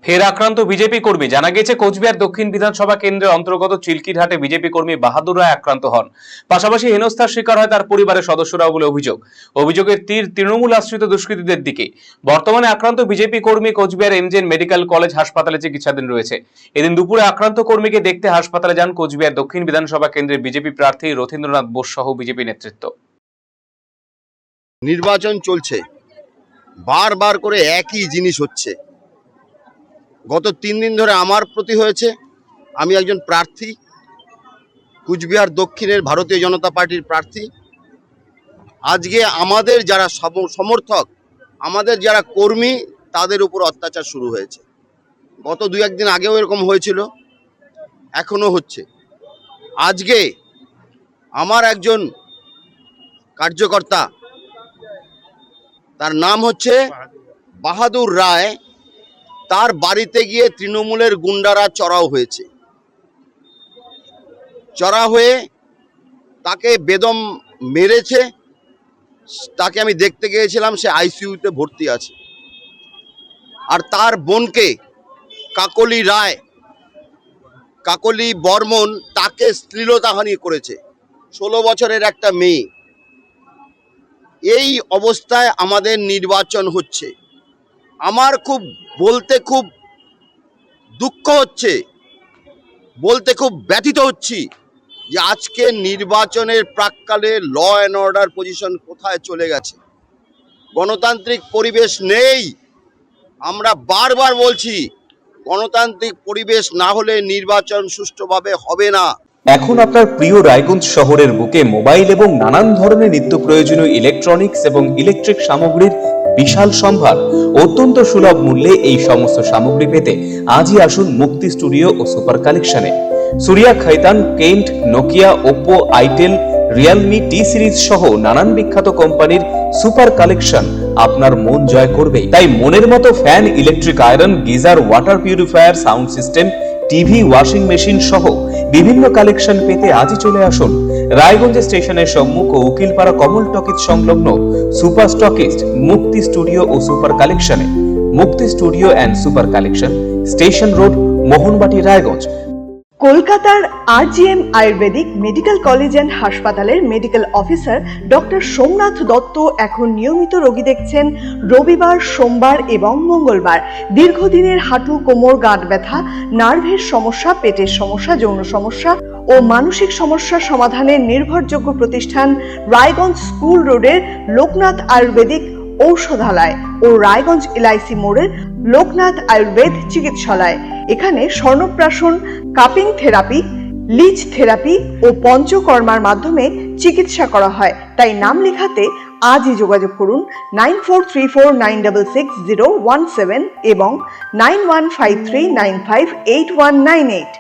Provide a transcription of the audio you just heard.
ফের আক্রান্ত বিজেপি কর্মী। জানা গেছে কোচবিহার দক্ষিণ বিধানসভা কেন্দ্রের অন্তর্গত চিল্কিরহাটে বিজেপি কর্মী বাহাদুর রায় আক্রান্ত হন। পাশাপাশি হেনস্থার শিকার হয় তার পরিবারের সদস্যরাও বলে অভিযোগের তীর তৃণমূল আশ্রিত দুষ্কৃতীদের দিকে। বর্তমানে আক্রান্ত বিজেপি কর্মী কোচবিহার এমজেএন মেডিকেল কলেজ হাসপাতালে চিকিৎসাধীন রয়েছে। এদিন দুপুরে আক্রান্ত কর্মীকে দেখতে হাসপাতালে যান কোচবিহার দক্ষিণ বিধানসভা কেন্দ্রের বিজেপি প্রার্থী রথীন্দ্রনাথ বোস সহ বিজেপি নেতৃত্ব। নির্বাচন চলছে, বারবার করে একই জিনিস হচ্ছে। গত 3 দিন ধরে আমার প্রতি হয়েছে। আমি একজন প্রার্থী, কুচবিহার দক্ষিণের ভারতীয় জনতা পার্টির প্রার্থী। আজকে আমাদের যারা সমর্থক, আমাদের যারা কর্মী, তাদের উপর অত্যাচার শুরু হয়েছে। গত 2-1 দিন আগেও এরকম হয়েছিল, এখনো হচ্ছে। আজকে আমার একজন কার্যকর্তা, তার নাম হচ্ছে বাহাদুর রায়, তার বাড়িতে গিয়ে তৃণমূলের গুন্ডারা চড়াও হয়েছে। চড়া হয়ে তাকে বেদম মেরেছে। তাকে আমি দেখতে গিয়েছিলাম, সে আইসিইউতে ভর্তি আছে। আর তার বোনকে কাকলি বর্মন, তাকে শ্লীলতাহানি করেছে। 16 বছরের একটা মেয়ে। এই অবস্থায় আমাদের নির্বাচন হচ্ছে। আমার বলতে খুব দুঃখ হচ্ছে, বলতে খুব ব্যথিত হচ্ছি যে আজকে নির্বাচনের প্রাক্কালে ল অ্যান্ড অর্ডার পজিশন কোথায় চলে গেছে। গণতান্ত্রিক পরিবেশ নেই। আমরা বারবার বলছি, গণতান্ত্রিক পরিবেশ না হলে নির্বাচন সুষ্ঠুভাবে হবে না। এখন আপনার প্রিয় রায়গঞ্জ শহরের বুকে মোবাইল এবং নানান ধরনের নিত্য প্রয়োজনীয় ইলেকট্রনিক্স এবং ইলেকট্রিক সামগ্রীর বিশাল সম্ভার। অত্যন্ত সুলভ মূল্যে এই সমস্ত সামগ্রী পেতে আজই আসুন মুক্তি স্টুডিও ও সুপার কালেকশনে। Surya, Khaitan, Kent, Nokia, Oppo, itel, Realme, T series সহ নানান বিখ্যাত কোম্পানির সুপার কালেকশন আপনার মন জয় করবে। তাই মনের মতো fan, electric iron, geyser, water purifier, sound system, TV, washing machine সহ বিভিন্ন কালেকশন পেতে আজই চলে আসুন রায়গঞ্জ স্টেশনের সম্মুখ ও উকিলপাড়া কমল টকিজ সংলগ্ন সুপার স্টকিস্ট মুক্তি স্টুডিও ও সুপার কালেকশনে। Mukti studio and super collection, station road, Mohanbati, Raiganj. কলকাতার RGM ayurvedic medical college and হাসপাতালের medical officer doctor Somnath Dutta এখন নিয়মিত রোগী দেখছেন রবিবার, সোমবার এবং মঙ্গলবার। দীর্ঘদিনের হাঁটু, কোমর, গাঁট ব্যথা, নার্ভের সমস্যা, পেটের সমস্যা, যৌন সমস্যা ও মানসিক সমস্যার সমাধানের নির্ভরযোগ্য প্রতিষ্ঠান রায়গঞ্জ স্কুল রোডের লোকনাথ আয়ুর্বেদিক ঔষধালয় ও রায়গঞ্জ LIC মোড়ের লোকনাথ আয়ুর্বেদ চিকিৎসালয়। এখানে স্বর্ণপ্রাশন, কাপিং থেরাপি, লিচ থেরাপি ও পঞ্চকর্মার মাধ্যমে চিকিৎসা করা হয়। তাই নাম লেখাতে আজই যোগাযোগ করুন 9434966017 এবং 9153958198।